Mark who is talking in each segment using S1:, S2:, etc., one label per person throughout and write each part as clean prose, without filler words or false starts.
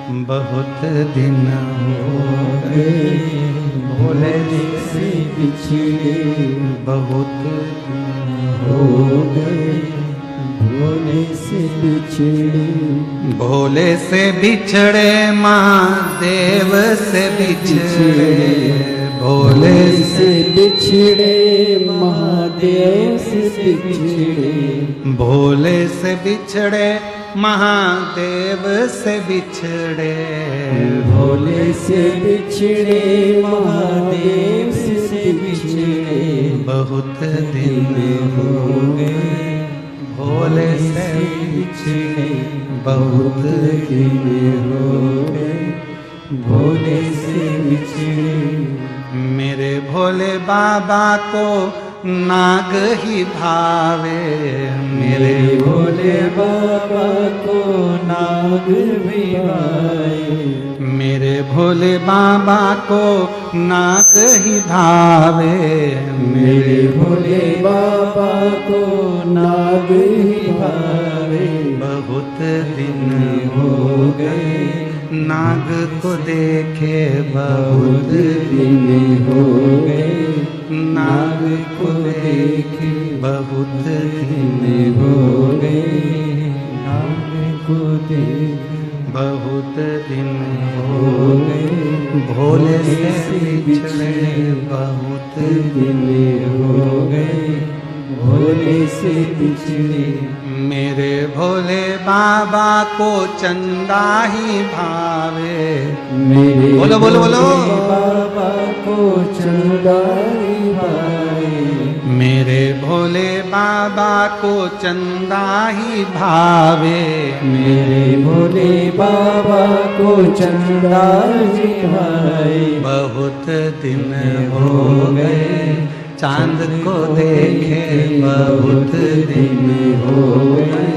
S1: बहुत दिन हो गए
S2: भोले से बिछड़े,
S1: बहुत दिन
S2: हो गए भोले से बिछड़े।
S1: भोले से बिछड़े महादेव से बिछड़े, भोले
S2: से बिछड़े महादेव से बिछड़े।
S1: भोले से बिछड़े महादेव से बिछड़े,
S2: भोले से बिछड़े महादेव से बिछड़े।
S1: बहुत दिन
S2: हो गए
S1: भोले से
S2: बिछड़े,
S1: बहुत
S2: दिन हो गए भोले से बिछड़े।
S1: मेरे भोले बाबा को नाग ही भावे, मेरे
S2: भोले बाबा को नाग भी भाए।
S1: मेरे भोले बाबा को नाग ही भावे,
S2: मेरे भोले बाबा को नाग ही भावे।
S1: बहुत दिन
S2: हो गए
S1: नाग को देखे,
S2: बहुत दिन हो गए
S1: नाग को
S2: देखे।
S1: बहुत दिन
S2: दिन हो गए नाग को देखे।
S1: बहुत दिन
S2: हो गए
S1: भोले से बिछड़े, बहुत
S2: दिन हो गए भोले से बिछड़े।
S1: मेरे भोले बाबा को चंदा ही भावे,
S2: मेरे
S1: बोलो बोलो बोलो।
S2: बाबा को चंदा ही भावे।
S1: मेरे भोले बाबा को चंदा ही भावे,
S2: मेरे भोले बाबा को चंदा ही भावे।
S1: बहुत दिन हो गए चांद को देखे, बहुत दिन
S2: हो गए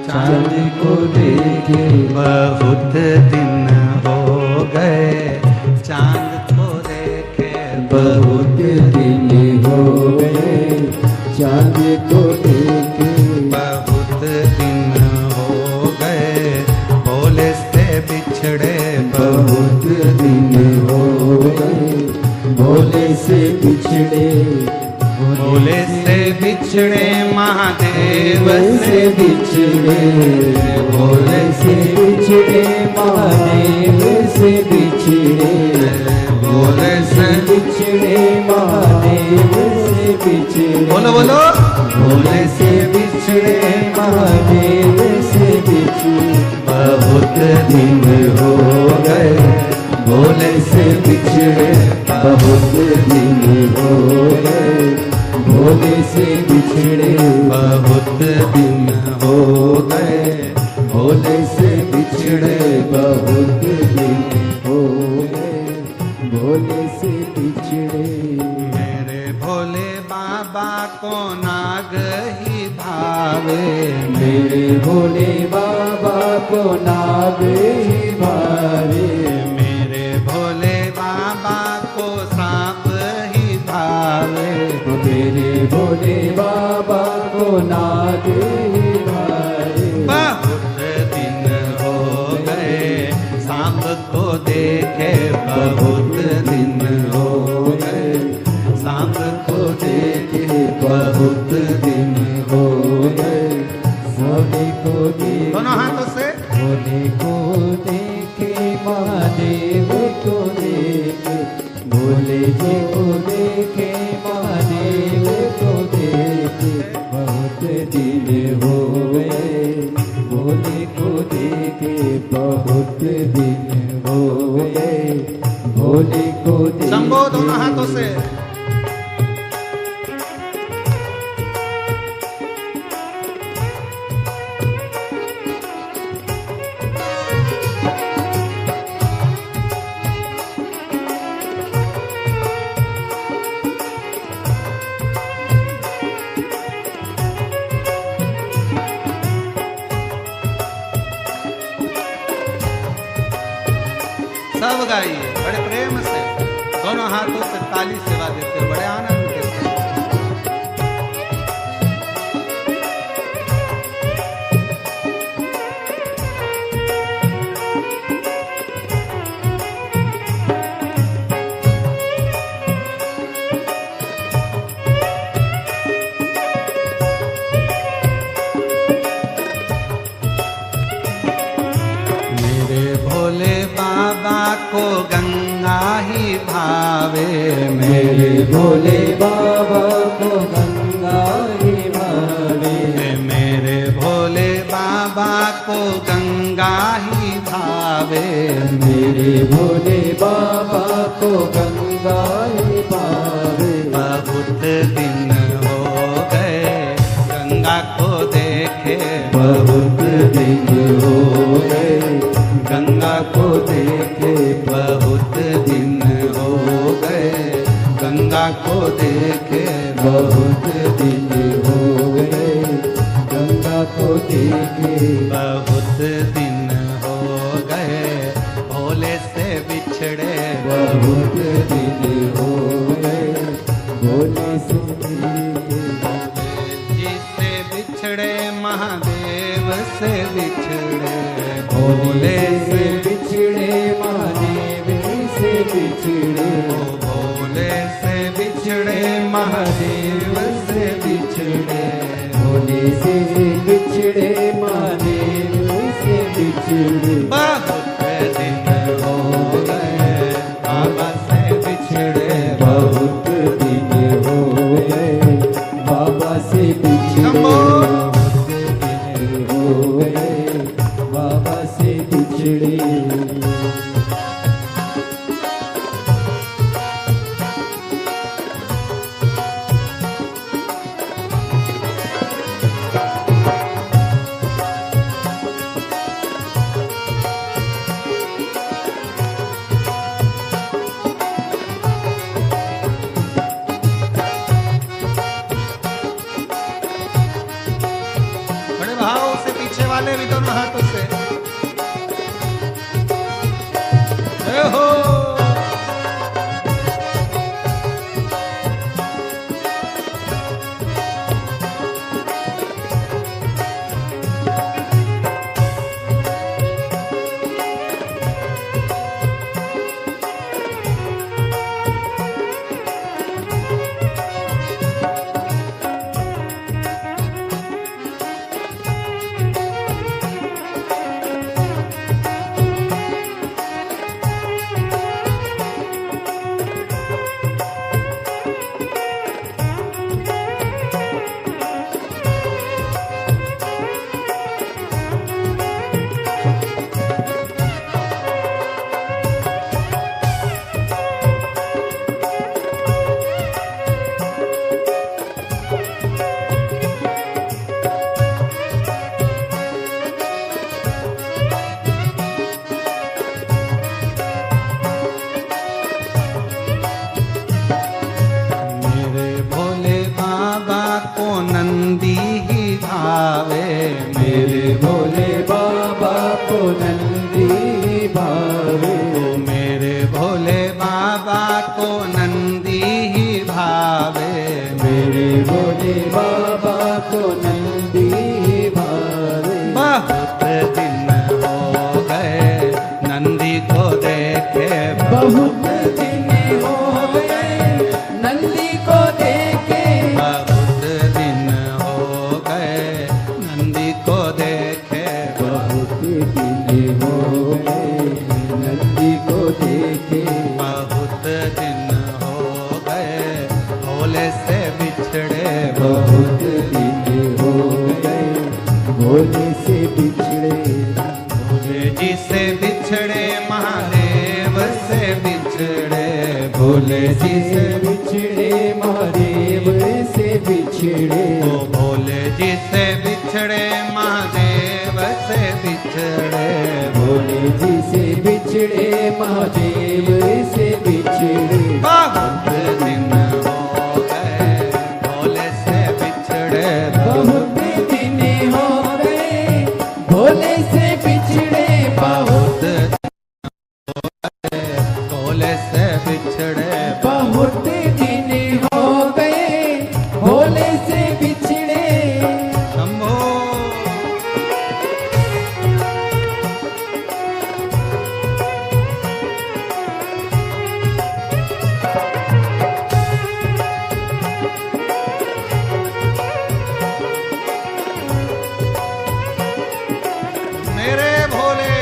S2: चांद को देखे।
S1: बहुत दिन हो गए चांद को देखे,
S2: बहुत दिन हो गए चांद को देखे।
S1: बहुत दिन हो गए भोले से बिछड़े,
S2: बहुत दिन हो गए भोले से बिछड़े।
S1: भोले से बिछड़े महादेव
S2: से बिछड़े, भोले से बिछड़े महादेव से बिछड़े।
S1: भोले से
S2: बिछड़े महादेव से बिछड़े।
S1: बोलो बोलो।
S2: भोले से बिछड़े महादेव से बिछड़े।
S1: बहुत दिन
S2: हो गए भोले से बिछड़े, बहुत दिन हो गए भोले से बिछड़े।
S1: बहुत दिन
S2: हो गए भोले से बिछड़े, बहुत दिन हो गए भोले से बिछड़े।
S1: मेरे भोले बाबा को नाग ही भावे,
S2: मेरे भोले बाबा को नाग ही भावे।
S1: मेरे भोले बाबा को सांप ही भावे,
S2: मेरे भोले बाबा को नाग ही भावे।
S1: बहुत दिन हो गए सांप को देखे, बहुत दिन हो गए सांप को देखे,
S2: बहुत दिन हो गए भोले को देखे।
S1: दोनों हाथों से
S2: भोले को देखे महादेव को देखे। भोले जी को देखे महादेव को देखे। बहुत दिन हो गए भोले को देखे, बहुत दिन हो गए भोले को देखे।
S1: शंभो दोनों हाथों से। सब गाइए बड़े प्रेम से, दोनों हाथों से ताली सेवा देते हो, बड़े आनंद के साथ। को गंगा ही भावे।
S2: मेरे भोले बाबा को गंगा ही भावे।
S1: मेरे भोले बाबा को गंगा ही भावे।
S2: मेरे भोले बाबा को गंगा ही भावे।
S1: बहुत दिन हो गए गंगा को देखे।
S2: बहुत दिन हो गए
S1: गंगा को देखे। बहुत दिन हो गए गंगा को देखे।
S2: बहुत दिन हो गए गंगा को देखे।
S1: बहुत दिन हो गए भोले से बिछड़े।
S2: बहुत दिन हो गए भोले से
S1: जिससे बिछड़े महादेव से बिछड़े।
S2: भोले से बिछड़े महादेव से बिछड़े।
S1: भोले से बिछड़े महादेव से बिछड़े।
S2: भोले से बिछड़े महादेव से बिछड़े।
S1: बहुत दिन हो गए बाबा से बिछड़े।
S2: बहुत दिन हो गए बाबा से बिछड़े। बहुत दिन हो गए बाबा से बिछड़े।
S1: बड़े भाव से पीछे वाले भी दोनों हाथों से। जय हो। मेरे भोले बाबा को नंदी ही भावे।
S2: मेरे भोले बाबा को नंदी भावे।
S1: मेरे भोले बाबा को नंदी ही भावे।
S2: मेरे भोले बाबा को नंदी भावे।
S1: बहुत दिन हो गए नंदी को देखे।
S2: बहुत दिन हो गए नंदी को देखे।
S1: बहुत दिन हो गए नंदी को देखे।
S2: बहुत दिन हो गए नंदी को देखे।
S1: बहुत दिन हो गए भोले से बिछड़े।
S2: बहुत दिन हो गए भोले से बिछड़े।
S1: भोले जी से बिछड़े महादेव से बिछड़े। भोले जी से
S2: बिछड़े महादेव से बिछड़े।
S1: ओ भोले जी से बिछड़े महादेव से बिछड़े।
S2: भोले जी से बिछड़े महादेव से बिछड़े।
S1: बहुत दिन हो गए भोले से बिछड़े।
S2: बहुत दिन हो गए भोले से बिछड़े।
S1: बहुत भोले से बिछड़े।
S2: बहुत दिन हो गए भोले से बिछड़े।
S1: शंभो। मेरे भोले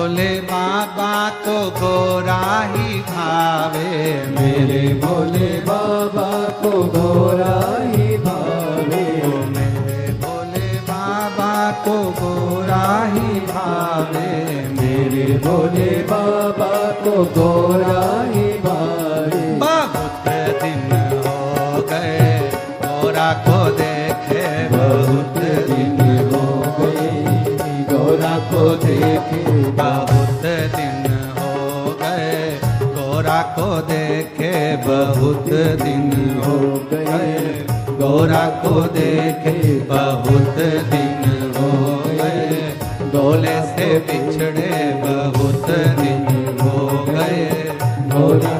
S1: भोले बाबा तो गोरा ही भावे,
S2: मेरे भोले बाबा को गोरा ही भावे,
S1: मेरे भोले बाबा को गोरा ही भावे,
S2: मेरे भोले बाबा को गोरा ही भावे।
S1: बहुत दिन हो गए गोरा को देखे,
S2: बहुत दिन हो गए गोरा को देखे,
S1: बहुत दिन हो गए गोरा को देखे, बहुत दिन हो गए गोरा को देखे, बहुत दिन हो गए गोले से बिछड़े, बहुत दिन हो गए
S2: गोरा